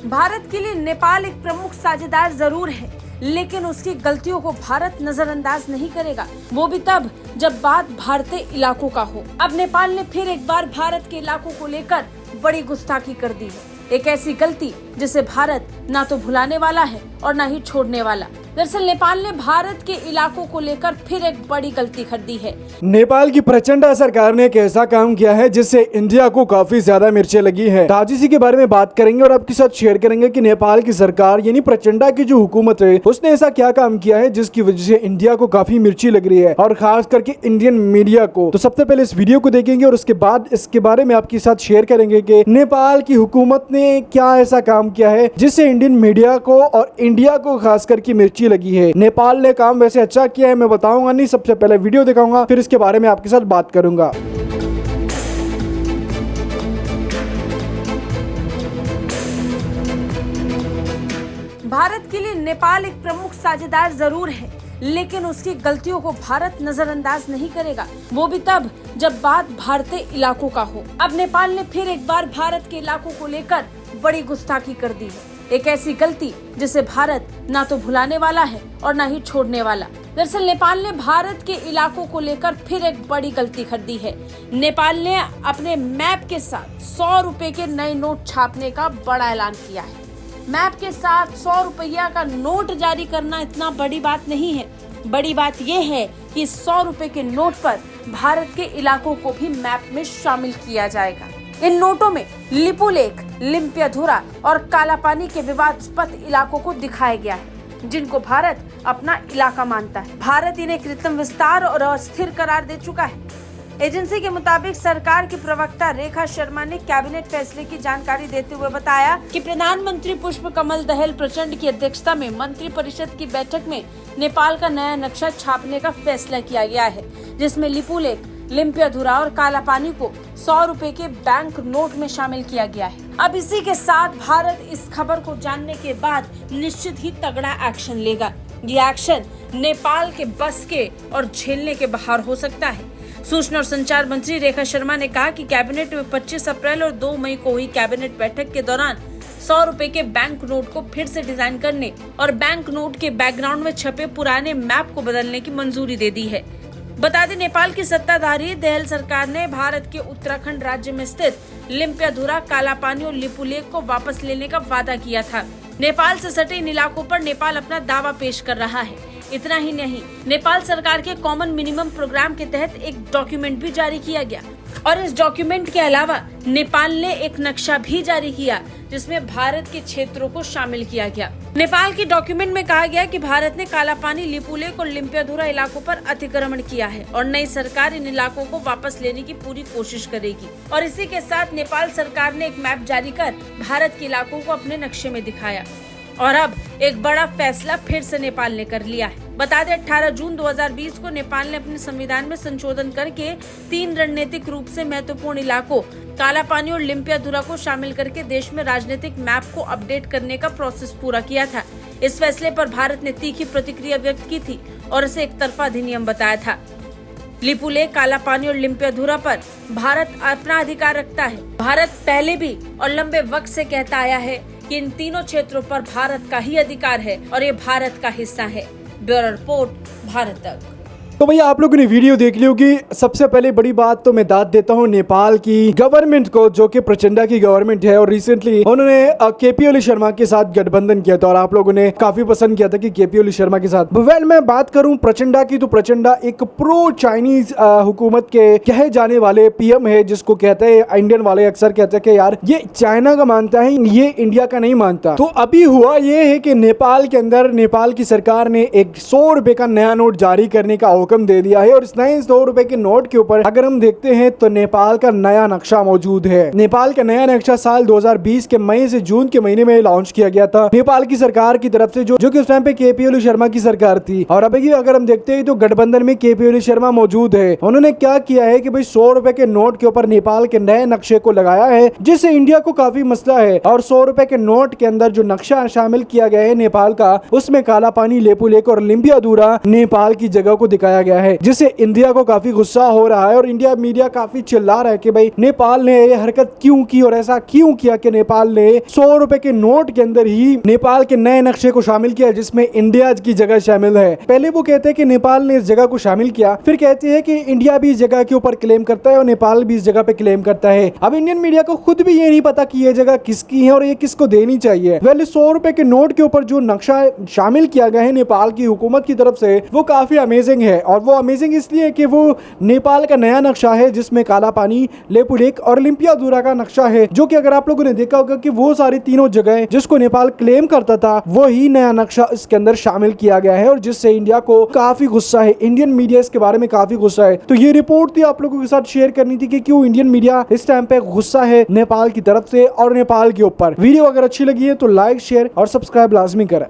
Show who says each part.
Speaker 1: भारत के लिए नेपाल एक प्रमुख साझेदार जरूर है, लेकिन उसकी गलतियों को भारत नजरअंदाज नहीं करेगा, वो भी तब जब बात भारतीय इलाकों का हो। अब नेपाल ने फिर एक बार भारत के इलाकों को लेकर बड़ी गुस्ताखी कर दी है। एक ऐसी गलती जिसे भारत ना तो भुलाने वाला है और ना ही छोड़ने वाला। दरअसल नेपाल ने भारत के इलाकों को लेकर फिर एक बड़ी गलती कर दी है।
Speaker 2: नेपाल की प्रचंडा सरकार ने एक ऐसा काम किया है जिससे इंडिया को काफी ज्यादा मिर्चें लगी है। आज इसी के बारे में बात करेंगे और आपके साथ शेयर करेंगे कि नेपाल की सरकार यानी प्रचंडा की जो हुकूमत है उसने ऐसा क्या काम किया है जिसकी वजह से इंडिया को काफी मिर्ची लग रही है, और खास करके इंडियन मीडिया को। तो सबसे पहले इस वीडियो को देखेंगे और उसके बाद इसके बारे में आपके साथ शेयर करेंगे कि नेपाल की हुकूमत ने क्या ऐसा काम किया है जिससे इंडियन मीडिया को और इंडिया को खास करके मिर्ची लगी है। नेपाल ने काम वैसे अच्छा किया है, मैं बताऊंगा नहीं, सबसे पहले वीडियो दिखाऊंगा फिर इसके बारे में आपके साथ बात करूंगा।
Speaker 1: भारत के लिए नेपाल एक प्रमुख साझेदार जरूर है, लेकिन उसकी गलतियों को भारत नजरअंदाज नहीं करेगा, वो भी तब जब बात भारतीय इलाकों का हो। अब नेपाल ने फिर एक बार भारत के इलाकों को लेकर बड़ी गुस्ताखी कर दी है। एक ऐसी गलती जिसे भारत ना तो भुलाने वाला है और ना ही छोड़ने वाला। दरअसल नेपाल ने भारत के इलाकों को लेकर फिर एक बड़ी गलती कर दी है। नेपाल ने अपने मैप के साथ 100 रुपए के नए नोट छापने का बड़ा ऐलान किया है। मैप के साथ 100 रुपया का नोट जारी करना इतना बड़ी बात नहीं है। बड़ी बात यह है कि 100 रुपए के नोट पर भारत के इलाकों को भी मैप में शामिल किया जाएगा। इन नोटों में लिपुलेख, लिम्पियाधुरा और कालापानी के विवादास्पद इलाकों को दिखाया गया है, जिनको भारत अपना इलाका मानता है। भारत इन्हें कृत्रिम विस्तार और अस्थिर करार दे चुका है। एजेंसी के मुताबिक सरकार की प्रवक्ता रेखा शर्मा ने कैबिनेट फैसले की जानकारी देते हुए बताया कि प्रधानमंत्री पुष्प कमल दहल प्रचंड की अध्यक्षता में मंत्री परिषद की बैठक में नेपाल का नया नक्शा छापने का फैसला किया गया है, जिसमें लिपुलेख, लिम्पियाधुरा और कालापानी को 100 रुपए के बैंक नोट में शामिल किया गया है। अब इसी के साथ भारत इस खबर को जानने के बाद निश्चित ही तगड़ा एक्शन लेगा। ये एक्शन नेपाल के बस के और झेलने के बाहर हो सकता है। सूचना और संचार मंत्री रेखा शर्मा ने कहा कि कैबिनेट में 25 अप्रैल और 2 मई को हुई कैबिनेट बैठक के दौरान 100 रुपए के बैंक नोट को फिर से डिजाइन करने और बैंक नोट के बैकग्राउंड में छपे पुराने मैप को बदलने की मंजूरी दे दी है। बता दें, नेपाल की सत्ताधारी दहल सरकार ने भारत के उत्तराखंड राज्य में स्थित लिम्पियाधुरा, कालापानी और लिपुलेख को वापस लेने का वादा किया था। नेपाल से सटे इन इलाकों पर नेपाल अपना दावा पेश कर रहा है। इतना ही नहीं, नेपाल सरकार के कॉमन मिनिमम प्रोग्राम के तहत एक डॉक्यूमेंट भी जारी किया गया, और इस डॉक्यूमेंट के अलावा नेपाल ने एक नक्शा भी जारी किया जिसमें भारत के क्षेत्रों को शामिल किया गया। नेपाल के डॉक्यूमेंट में कहा गया कि भारत ने कालापानी, लिपुलेख और लिम्पियाधुरा इलाकों पर अतिक्रमण किया है और नई सरकार इन इलाकों को वापस लेने की पूरी कोशिश करेगी। और इसी के साथ नेपाल सरकार ने एक मैप जारी कर भारत के इलाकों को अपने नक्शे में दिखाया। और अब एक बड़ा फैसला फिर से नेपाल ने कर लिया है। बता दें, 18 जून 2020 को नेपाल ने अपने संविधान में संशोधन करके 3 रणनीतिक रूप से महत्वपूर्ण इलाकों कालापानी और लिम्पियाधुरा को शामिल करके देश में राजनीतिक मैप को अपडेट करने का प्रोसेस पूरा किया था। इस फैसले पर भारत ने तीखी प्रतिक्रिया व्यक्त की थी और इसे एक तरफा अधिनियम बताया था। लिपुलेख, कालापानी और लिम्पियाधुरा पर भारत अपना अधिकार रखता है। भारत पहले भी और लंबे वक्त से कहता आया है कि इन तीनों क्षेत्रों पर भारत का ही अधिकार है और ये भारत का हिस्सा है। ब्यूरो रिपोर्ट, भारत तक।
Speaker 2: तो भैया आप लोगों ने वीडियो देख ली होगी। सबसे पहले बड़ी बात तो मैं दाद देता हूँ नेपाल की गवर्नमेंट को, जो कि प्रचंडा की गवर्नमेंट है, और रिसेंटली उन्होंने केपी ओली शर्मा के साथ गठबंधन किया था और आप लोगों ने काफी पसंद किया था कि केपी ओली शर्मा के साथ। वेल, मैं बात करूं प्रचंडा की, तो प्रचंडा एक प्रो चाइनीज हुकूमत के कहे जाने वाले पीएम है, जिसको कहते हैं इंडियन वाले अक्सर कहते हैं कि यार ये चाइना का मानता है, ये इंडिया का नहीं मानता। तो अभी हुआ ये है कि नेपाल के अंदर नेपाल की सरकार ने एक 100 रुपए का नया नोट जारी करने का हुक्म दे दिया है, और इस नए 100 रुपए के नोट के ऊपर अगर हम देखते हैं तो नेपाल का नया नक्शा मौजूद है। नेपाल का नया नक्शा साल 2020 के मई से जून के महीने में लॉन्च किया गया था नेपाल की सरकार की तरफ से, जो कि उस टाइम पे केपी ओली शर्मा की सरकार थी। और अभी अगर हम देखते हैं तो गठबंधन में केपी ओली शर्मा मौजूद है। उन्होंने क्या किया है कि भाई 100 रुपए के नोट के ऊपर नेपाल के नए नक्शे को लगाया है, जिससे इंडिया को काफी मसला है। और 100 रुपए के नोट के अंदर जो नक्शा शामिल किया गया है नेपाल का, उसमें कालापानी, लेपुलेख और लिम्पियाधुरा नेपाल की जगह को दिखाया दिखाया गया है, जिससे इंडिया को काफी गुस्सा हो रहा है और इंडिया मीडिया काफी चिल्ला रहा है कि भाई नेपाल ने ये हरकत क्यों की और ऐसा क्यों किया कि नेपाल ने 100 रुपए के नोट के अंदर ही नेपाल के नए नक्शे को शामिल किया जिसमें इंडिया की जगह शामिल है। पहले वो कहते हैं कि नेपाल ने इस जगह को शामिल किया, फिर कहते हैं कि इंडिया भी इस जगह के ऊपर क्लेम करता है और नेपाल भी इस जगह पे क्लेम करता है। अब इंडियन मीडिया को खुद भी ये नहीं पता कि ये जगह किसकी है और ये किसको देनी चाहिए। वैसे 100 रुपए के नोट के ऊपर जो नक्शा शामिल किया गया है नेपाल की हुकूमत की तरफ से, वो काफी अमेजिंग है और वो अमेजिंग इसलिए कि वो नेपाल का नया नक्शा है जिसमें काला पानी, लेपू लेक और लिम्पियाधुरा का नक्शा है, जो कि अगर आप लोगों ने देखा होगा कि वो सारी तीनों जगह जिसको नेपाल क्लेम करता था वो ही नया नक्शा इसके अंदर शामिल किया गया है और जिससे इंडिया को काफी गुस्सा है। इंडियन मीडिया इसके बारे में काफी गुस्सा है। तो ये रिपोर्ट थी आप लोगों के साथ शेयर करनी थी कि क्यों इंडियन मीडिया इस टाइम पे गुस्सा है नेपाल की तरफ से और नेपाल के ऊपर। वीडियो अगर अच्छी लगी है तो लाइक, शेयर और सब्सक्राइब लाजमी करें।